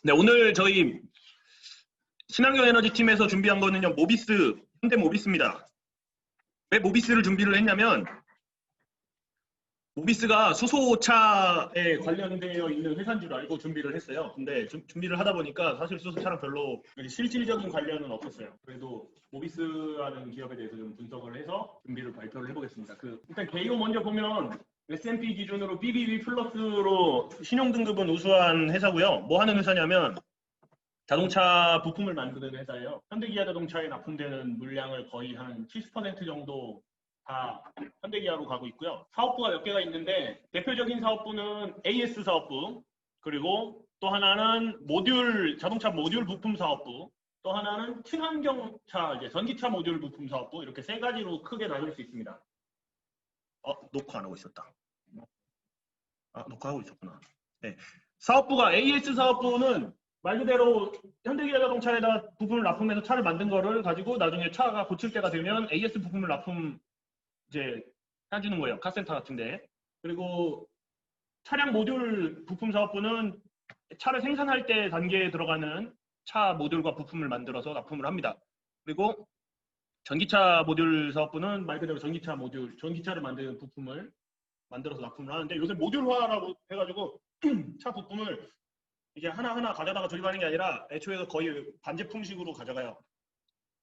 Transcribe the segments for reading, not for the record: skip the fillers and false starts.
네, 오늘 저희 친환경 에너지 팀에서 준비한 거는요, 모비스, 현대 모비스입니다. 왜 모비스를 준비를 했냐면, 모비스가 수소차에 관련되어 있는 회사인 줄 알고 준비를 했어요. 근데 준비를 하다 보니까 사실 수소차랑 별로 실질적인 관련은 없었어요. 그래도 모비스라는 기업에 대해서 좀 분석을 해서 준비를 발표를 해보겠습니다. 일단 개요 먼저 보면 S&P 기준으로 BBB 플러스로 신용 등급은 우수한 회사고요. 뭐 하는 회사냐면 자동차 부품을 만드는 회사예요. 현대기아 자동차에 납품되는 물량을 거의 한 70% 정도 다 현대기아로 가고 있고요. 사업부가 몇 개가 있는데 대표적인 사업부는 AS 사업부, 그리고 또 하나는 자동차 모듈 부품 사업부, 또 하나는 친환경차, 전기차 모듈 부품 사업부, 이렇게 세 가지로 크게 나눌 수 있습니다. 녹화 안 하고 있었다. 녹화하고 있었구나. 네. 사업부가 AS 사업부는 말 그대로 현대기아 자동차에다 부품을 납품해서 차를 만든 거를 가지고 나중에 차가 고칠 때가 되면 AS 부품을 해주는 거예요. 카센터 같은데. 그리고 차량 모듈 부품 사업부는 차를 생산할 때 단계에 들어가는 차 모듈과 부품을 만들어서 납품을 합니다. 그리고 전기차 모듈 사업부는 말 그대로 전기차를 만드는 부품을 만들어서 납품을 하는데, 요새 모듈화라고 해가지고 차 부품을 이게 하나하나 가져다가 조립하는 게 아니라 애초에 거의 반제품식으로 가져가요.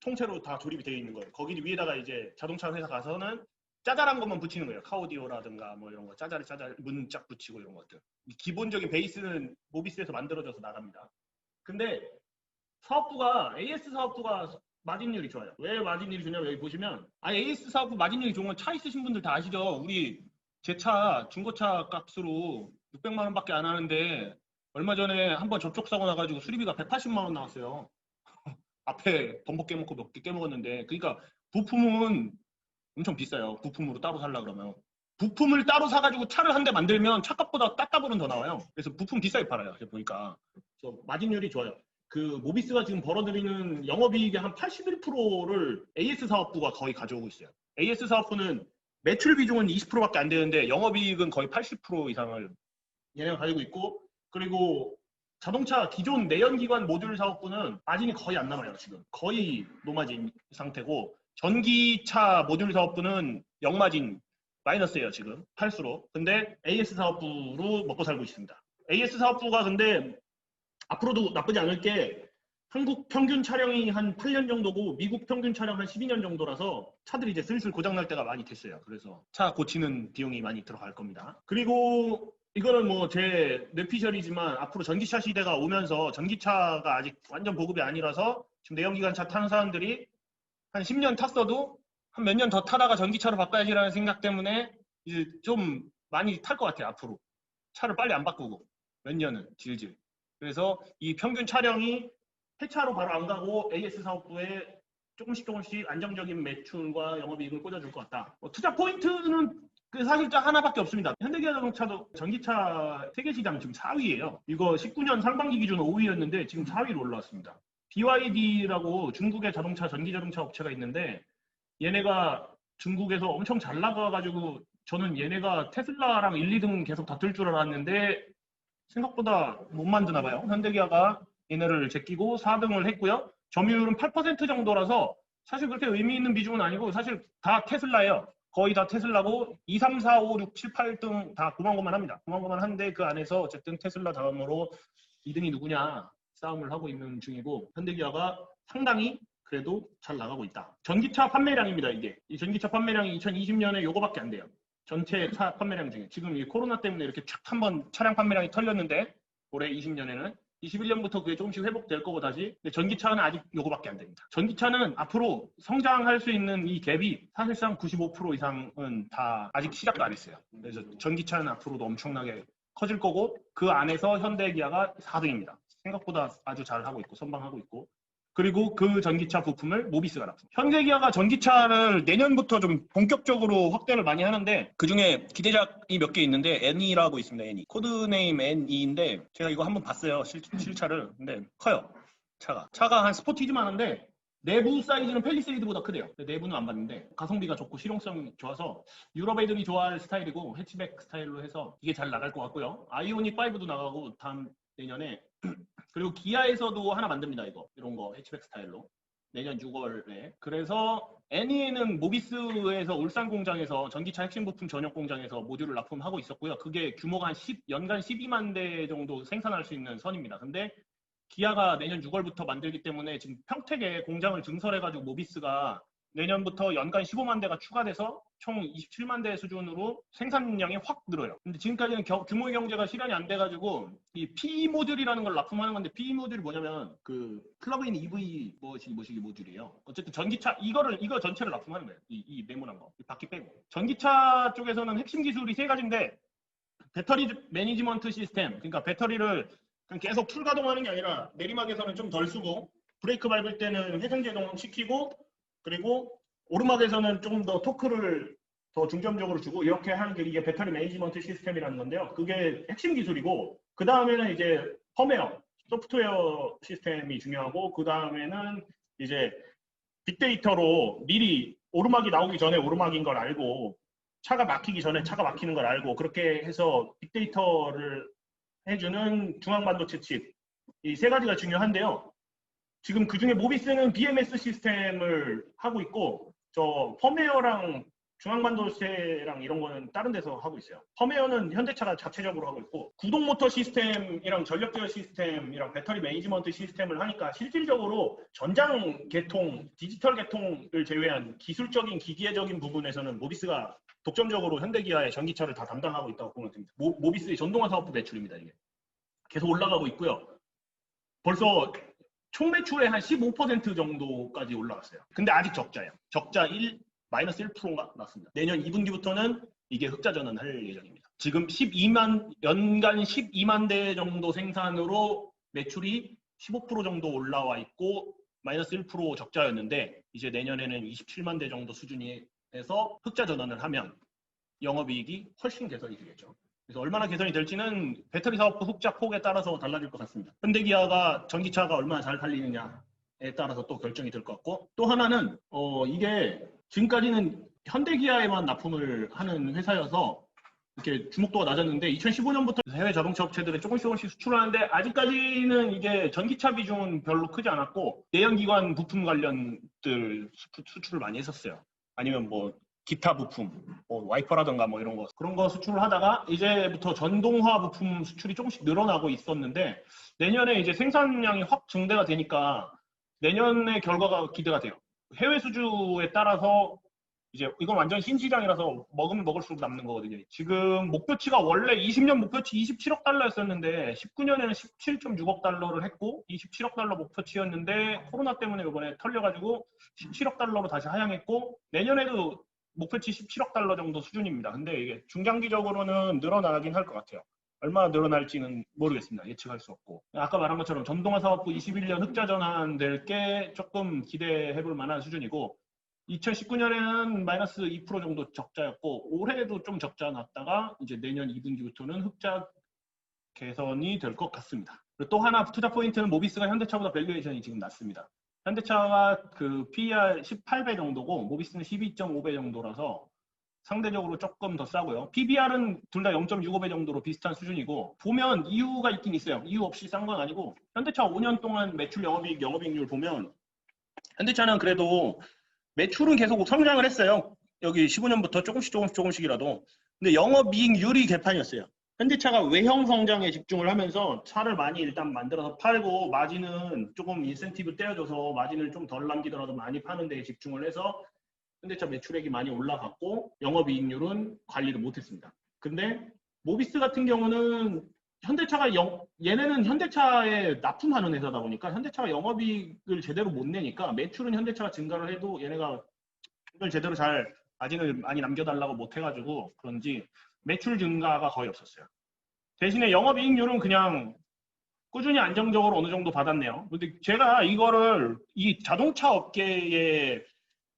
통째로 다 조립이 되어 있는 거예요. 거기 위에다가 이제 자동차 회사 가서는 짜잘한 것만 붙이는 거예요. 카오디오라든가 뭐 이런 거 짜잘이 문짝 붙이고 이런 것들. 기본적인 베이스는 모비스에서 만들어져서 나갑니다. 근데 AS 사업부가 마진율이 좋아요. 왜 마진율이 좋냐면 여기 보시면 AS 사업부 마진율이 좋은 건 차 있으신 분들 다 아시죠? 우리 제 차 중고차 값으로 600만 원밖에 안 하는데 얼마 전에 한번 접촉 사고 나가지고 수리비가 180만 원 나왔어요. 앞에 범벅 깨먹고 몇 개 깨먹었는데. 그러니까 부품은 엄청 비싸요. 부품으로 따로 살라 그러면. 부품을 따로 사가지고 차를 한 대 만들면 차값보다 따따블은 더 나와요. 그래서 부품 비싸게 팔아요. 보니까. 그래서 마진율이 좋아요. 모비스가 지금 벌어들이는 영업이익의 한 81%를 AS 사업부가 거의 가져오고 있어요. AS 사업부는 매출 비중은 20%밖에 안 되는데 영업이익은 거의 80% 이상을 얘네가 가지고 있고, 그리고 자동차 기존 내연기관 모듈 사업부는 마진이 거의 안 남아요. 지금 거의 노마진 상태고, 전기차 모듈 사업부는 영마진 마이너스예요. 지금 팔수록. 근데 AS 사업부로 먹고 살고 있습니다. AS 사업부가 근데 앞으로도 나쁘지 않을 게, 한국 평균 차량이 한 8년 정도고 미국 평균 차량 한 12년 정도라서 차들이 이제 슬슬 고장날 때가 많이 됐어요. 그래서 차 고치는 비용이 많이 들어갈 겁니다. 그리고 이거는 뭐 제 뇌피셜이지만 앞으로 전기차 시대가 오면서, 전기차가 아직 완전 보급이 아니라서 지금 내연기관차 타는 사람들이 한 10년 탔어도 한 몇 년 더 타다가 전기차로 바꿔야지라는 생각 때문에 이제 좀 많이 탈 것 같아요. 앞으로 차를 빨리 안 바꾸고 몇 년은 질질. 그래서 이 평균 차량이 폐차로 바로 안 가고 AS 사업부에 조금씩 안정적인 매출과 영업이익을 꽂아줄 것 같다. 투자 포인트는 사실 딱 하나밖에 없습니다. 현대기아 자동차도 전기차 세계시장 지금 4위예요. 이거 19년 상반기 기준 5위였는데 지금 4위로 올라왔습니다. BYD라고 중국의 전기자동차 업체가 있는데, 얘네가 중국에서 엄청 잘 나가가지고 저는 얘네가 테슬라랑 1, 2등 계속 다툴 줄 알았는데 생각보다 못 만드나 봐요. 현대기아가 얘네를 제끼고 4등을 했고요. 점유율은 8% 정도라서 사실 그렇게 의미 있는 비중은 아니고, 사실 다 테슬라예요. 거의 다 테슬라고 2, 3, 4, 5, 6, 7, 8등 다 고만고만합니다. 고만고만한데 그 안에서 어쨌든 테슬라 다음으로 2등이 누구냐 싸움을 하고 있는 중이고, 현대기아가 상당히 그래도 잘 나가고 있다. 전기차 판매량입니다. 이 전기차 판매량이 2020년에 요거밖에 안 돼요. 전체 차 판매량 중에. 지금 이 코로나 때문에 이렇게 쫙 한번 차량 판매량이 털렸는데, 올해 20년에는 21년부터 그게 조금씩 회복될 거고 다시. 근데 전기차는 아직 요거밖에 안 됩니다. 전기차는 앞으로 성장할 수 있는 이 갭이 사실상 95% 이상은 다 아직 시작도 안 했어요. 그래서 전기차는 앞으로도 엄청나게 커질 거고, 그 안에서 현대기아가 4등입니다. 생각보다 아주 잘 하고 있고 선방하고 있고. 그리고 그 전기차 부품을 모비스가 납품. 현대기아가 전기차를 내년부터 좀 본격적으로 확대를 많이 하는데, 그중에 기대작이 몇 개 있는데 애니라고 있습니다. 애니. 코드네임 애니인데 제가 이거 한번 봤어요. 실차를. 근데 커요. 차가 한 스포티지만 한데 내부 사이즈는 팰리세이드보다 크대요. 내부는 안 봤는데 가성비가 좋고 실용성이 좋아서 유럽 애들이 좋아할 스타일이고, 해치백 스타일로 해서 이게 잘 나갈 것 같고요. 아이오닉 5도 나가고 다음 내년에 그리고 기아에서도 하나 만듭니다. 이런 거 해치백 스타일로. 내년 6월에. 그래서 애니에는 모비스에서 울산 공장에서 전기차 핵심 부품 전용 공장에서 모듈을 납품하고 있었고요. 그게 규모가 한 연간 12만 대 정도 생산할 수 있는 선입니다. 근데 기아가 내년 6월부터 만들기 때문에 지금 평택에 공장을 증설해가지고 모비스가 내년부터 연간 15만 대가 추가돼서 총 27만 대 수준으로 생산량이 확 늘어요. 근데 지금까지는 규모의 경제가 실현이 안 돼가지고 이 PE 모듈이라는 걸 납품하는 건데 PE 모듈이 뭐냐면 그 플러그인 EV 모시기 모듈이에요. 어쨌든 전기차 이거 전체를 납품하는 거예요. 이 네모난 거, 이 바퀴 빼고. 전기차 쪽에서는 핵심 기술이 세 가지인데 배터리 매니지먼트 시스템, 그러니까 배터리를 그냥 계속 풀 가동하는 게 아니라 내리막에서는 좀 덜 쓰고 브레이크 밟을 때는 회전제동 시키고 그리고 오르막에서는 조금 더 토크를 더 중점적으로 주고 이렇게 하는 게 이게 배터리 매니지먼트 시스템이라는 건데요. 그게 핵심 기술이고 그 다음에는 이제 펌웨어, 소프트웨어 시스템이 중요하고 그 다음에는 이제 빅데이터로 미리 오르막이 나오기 전에 오르막인 걸 알고 차가 막히기 전에 차가 막히는 걸 알고 그렇게 해서 빅데이터를 해주는 중앙반도체 칩 이 세 가지가 중요한데요. 지금 그중에 모비스는 BMS 시스템을 하고 있고 저 펌웨어랑 중앙반도체랑 이런 거는 다른 데서 하고 있어요. 펌웨어는 현대차가 자체적으로 하고 있고 구동 모터 시스템이랑 전력 제어 시스템이랑 배터리 매니지먼트 시스템을 하니까 실질적으로 전장 계통, 디지털 계통을 제외한 기술적인 기계적인 부분에서는 모비스가 독점적으로 현대기아의 전기차를 다 담당하고 있다고 보면 됩니다. 모비스의 전동화 사업부 매출입니다. 이게 계속 올라가고 있고요. 벌써 총 매출의 한 15% 정도까지 올라갔어요. 근데 아직 적자예요. 적자 마이너스 1%가 났습니다. 내년 2분기부터는 이게 흑자 전환할 예정입니다. 지금 연간 12만 대 정도 생산으로 매출이 15% 정도 올라와 있고 마이너스 1% 적자였는데 이제 내년에는 27만 대 정도 수준에서 흑자 전환을 하면 영업이익이 훨씬 개선이 되겠죠. 그래서 얼마나 개선이 될지는 배터리 사업부 흑자 폭에 따라서 달라질 것 같습니다. 현대기아가 전기차가 얼마나 잘 달리느냐에 따라서 또 결정이 될 것 같고 또 하나는 이게 지금까지는 현대기아에만 납품을 하는 회사여서 이렇게 주목도가 낮았는데 2015년부터 해외 자동차 업체들이 조금씩 수출하는데 아직까지는 이게 전기차 비중은 별로 크지 않았고 내연기관 부품 관련들 수출을 많이 했었어요. 아니면 뭐 기타 부품, 뭐 와이퍼라든가 뭐 이런 거 그런 거 수출을 하다가 이제부터 전동화 부품 수출이 조금씩 늘어나고 있었는데 내년에 이제 생산량이 확 증대가 되니까 내년의 결과가 기대가 돼요. 해외 수주에 따라서 이제 이건 완전 신시장이라서 먹으면 먹을수록 남는 거거든요. 지금 목표치가 원래 20년 목표치 27억 달러였었는데 19년에는 17.6억 달러를 했고 27억 달러 목표치였는데 코로나 때문에 이번에 털려가지고 17억 달러로 다시 하향했고 내년에도 목표치 17억 달러 정도 수준입니다. 근데 이게 중장기적으로는 늘어나긴 할 것 같아요. 얼마나 늘어날지는 모르겠습니다. 예측할 수 없고. 아까 말한 것처럼 전동화 사업부 21년 흑자 전환될 게 조금 기대해볼 만한 수준이고 2019년에는 마이너스 2% 정도 적자였고 올해도 좀 적자 났다가 이제 내년 2분기부터는 흑자 개선이 될 것 같습니다. 그리고 또 하나 투자 포인트는 모비스가 현대차보다 밸류에이션이 지금 낮습니다. 현대차가 그 PER 18배 정도고 모비스는 12.5배 정도라서 상대적으로 조금 더 싸고요. PBR은 둘 다 0.65배 정도로 비슷한 수준이고 보면 이유가 있긴 있어요. 이유 없이 싼 건 아니고 현대차 5년 동안 매출 영업이익률 보면 현대차는 그래도 매출은 계속 성장을 했어요. 여기 15년부터 조금씩이라도. 근데 영업이익률이 개판이었어요. 현대차가 외형 성장에 집중을 하면서 차를 많이 일단 만들어서 팔고 마진은 조금 인센티브 떼어줘서 마진을 좀 덜 남기더라도 많이 파는 데에 집중을 해서 현대차 매출액이 많이 올라갔고 영업이익률은 관리를 못했습니다. 근데 모비스 같은 경우는 현대차가 얘네는 현대차에 납품하는 회사다 보니까 현대차가 영업이익을 제대로 못 내니까 매출은 현대차가 증가를 해도 얘네가 이걸 제대로 잘 마진을 많이 남겨달라고 못 해가지고 그런지 매출 증가가 거의 없었어요. 대신에 영업이익률은 그냥 꾸준히 안정적으로 어느 정도 받았네요. 근데 제가 이거를 이 자동차 업계의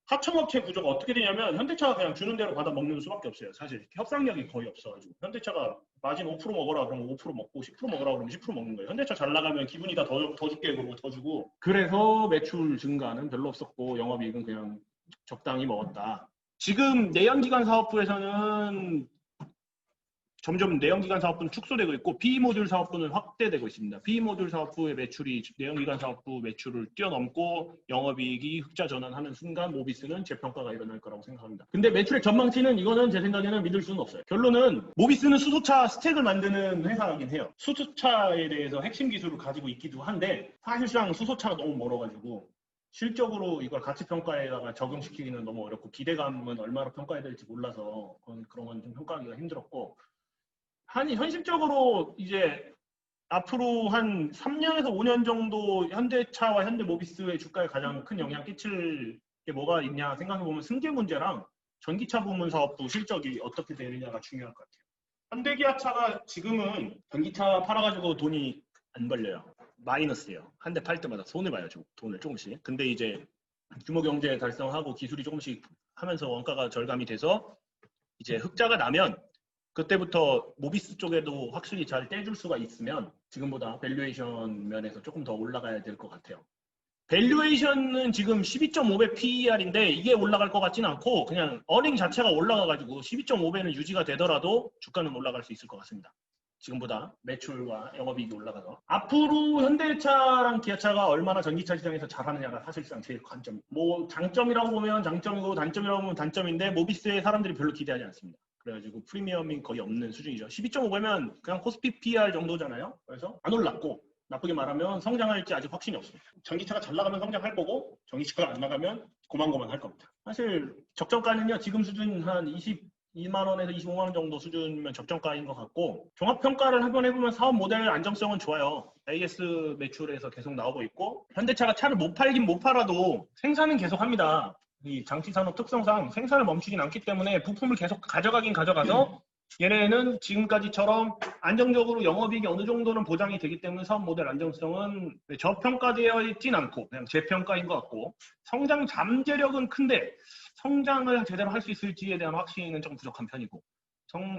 하청업체 구조가 어떻게 되냐면 현대차가 그냥 주는 대로 받아 먹는 수밖에 없어요. 사실 협상력이 거의 없어가지고 현대차가 마진 5% 먹어라 그러면 5% 먹고 10% 먹어라 그러면 10% 먹는 거예요. 현대차 잘 나가면 기분이 다 더 줄게 그러고 더 주고 그래서 매출 증가는 별로 없었고 영업이익은 그냥 적당히 먹었다. 지금 내연기관 사업부에서는 점점 내연기관 사업부는 축소되고 있고 B모듈 사업부는 확대되고 있습니다. B모듈 사업부의 매출이 내연기관 사업부 매출을 뛰어넘고 영업이익이 흑자 전환하는 순간 모비스는 재평가가 일어날 거라고 생각합니다. 근데 매출액 전망치는 이거는 제 생각에는 믿을 수는 없어요. 결론은 모비스는 수소차 스택을 만드는 회사이긴 해요. 수소차에 대해서 핵심 기술을 가지고 있기도 한데 사실상 수소차가 너무 멀어가지고 실적으로 이걸 가치평가에다가 적용시키기는 너무 어렵고 기대감은 얼마나 평가해야 될지 몰라서 그런 건 좀 평가하기가 힘들었고 현실적으로 이제 앞으로 한 3년에서 5년 정도 현대차와 현대모비스의 주가에 가장 큰 영향 끼칠 게 뭐가 있냐 생각해보면 승계 문제랑 전기차 부문 사업부 실적이 어떻게 되느냐가 중요할 것 같아요. 현대기아차가 지금은 전기차 팔아가지고 돈이 안 벌려요. 마이너스예요. 한 대 팔 때마다 손해 봐요. 돈을 조금씩. 근데 이제 규모 경제 달성하고 기술이 조금씩 하면서 원가가 절감이 돼서 이제 흑자가 나면 그때부터 모비스 쪽에도 확실히 잘 떼줄 수가 있으면 지금보다 밸류에이션 면에서 조금 더 올라가야 될 것 같아요. 밸류에이션은 지금 12.5배 PER인데 이게 올라갈 것 같지는 않고 그냥 어닝 자체가 올라가가지고 12.5배는 유지가 되더라도 주가는 올라갈 수 있을 것 같습니다. 지금보다 매출과 영업이익이 올라가서 앞으로 현대차랑 기아차가 얼마나 전기차 시장에서 잘하느냐가 사실상 제일 관점. 뭐 장점이라고 보면 장점이고 단점이라고 보면 단점인데 모비스에 사람들이 별로 기대하지 않습니다. 그래가지고 프리미엄이 거의 없는 수준이죠. 12.5배면 그냥 코스피 PR 정도잖아요. 그래서 안 올랐고 나쁘게 말하면 성장할지 아직 확신이 없습니다. 전기차가 잘 나가면 성장할 거고 전기차가 안 나가면 고만고만 할 겁니다. 사실 적정가는요. 지금 수준 한 22만 원에서 25만 원 정도 수준이면 적정가인 것 같고 종합평가를 한번 해보면 사업 모델 안정성은 좋아요. AS 매출에서 계속 나오고 있고 현대차가 차를 못 팔긴 못 팔아도 생산은 계속 합니다. 이 장치산업 특성상 생산을 멈추진 않기 때문에 부품을 계속 가져가긴 가져가서 얘네는 지금까지처럼 안정적으로 영업이익이 어느 정도는 보장이 되기 때문에 사업 모델 안정성은 저평가되어 있진 않고 그냥 재평가인 것 같고 성장 잠재력은 큰데 성장을 제대로 할 수 있을지에 대한 확신은 좀 부족한 편이고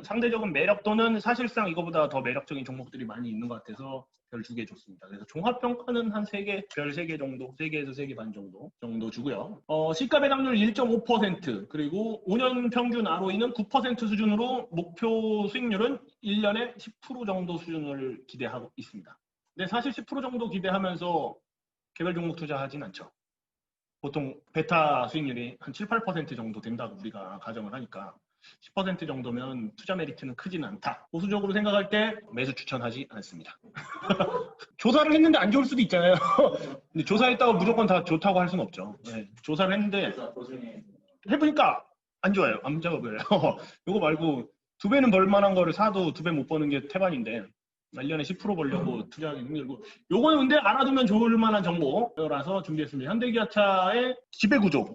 상대적인 매력도는 사실상 이거보다 더 매력적인 종목들이 많이 있는 것 같아서 별 2개 줬습니다. 그래서 종합평가는 한 3개, 별 3개 정도, 3개에서 3개 반 정도 주고요. 시가 배당률 1.5% 그리고 5년 평균 ROE는 9% 수준으로 목표 수익률은 1년에 10% 정도 수준을 기대하고 있습니다. 근데 사실 10% 정도 기대하면서 개별 종목 투자하진 않죠. 보통 베타 수익률이 한 7, 8% 정도 된다고 우리가 가정을 하니까 10% 정도면 투자 메리트는 크지는 않다. 보수적으로 생각할 때 매수 추천하지 않습니다. 조사를 했는데 안 좋을 수도 있잖아요. 근데 조사했다고 무조건 다 좋다고 할 수는 없죠. 네, 조사를 했는데 해보니까 안 좋아요. 안 좋아 보여요. 이거 말고 2배는 벌만한 거를 사도 2배 못 버는 게 태반인데 1년에 10% 벌려고 투자하기 힘들고 요거는 근데 알아두면 좋을 만한 정보라서 준비했습니다. 현대기아차의 지배구조